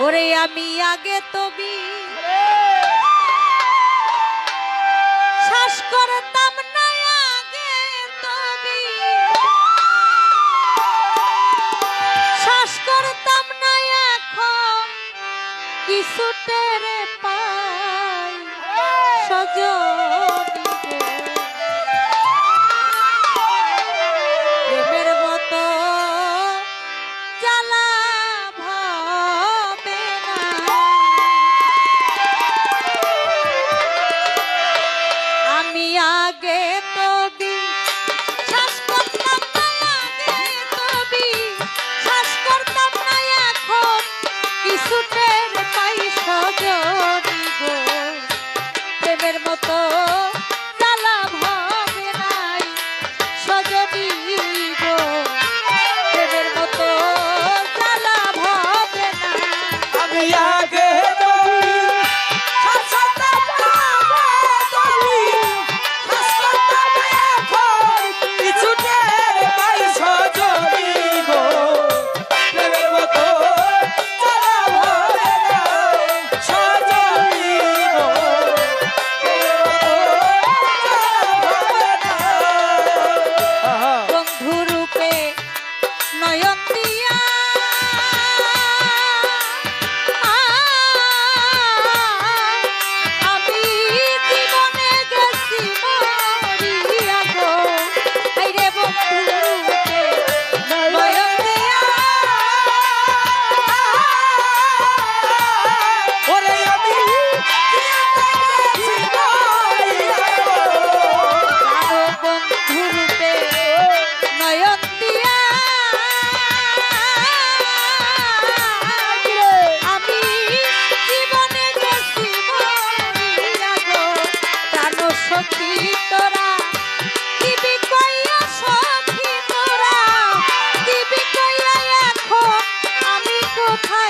ওরে আমি আগে তবি শ্বাস করতাম না আগে তবি শ্বাস করতাম না এখন কিছু টেরে পাই সজনী প্রেমের মতো জ্বালা ভাবে না আমি আগে তবি শ্বাস করতাম না আগে তবি শ্বাস করতাম না এখন কিছু টের পাই সজনী গো প্রেমের মতো জ্বালা ভাবে নাই সজনী গো প্রেমের মতো জ্বালা ভাবে না আমি আগে তবি শ্বাস করতাম না তবি শ্বাস করতাম না এখন কিছু টের পাই সজনী গো প্রেমের মতো জ্বালা ভাবে না সজনী গো প্রেমের মতো জ্বালা ভাবে না বন্ধু রূপে নয়ন দিয়া আমি জীবনে গেছি মরিয়া গো হায়রে বন্ধু রূপে নয়ন দিয়া ওরে আমি আরো বন্ধু রূপে নয়ন দিয়া আমি জীবনে গেছি মরিয়া গো প্রাণ সখী তোরা দিবি কইয়া সখী তোরা দিবি কইয়া এখন আমি কোথায়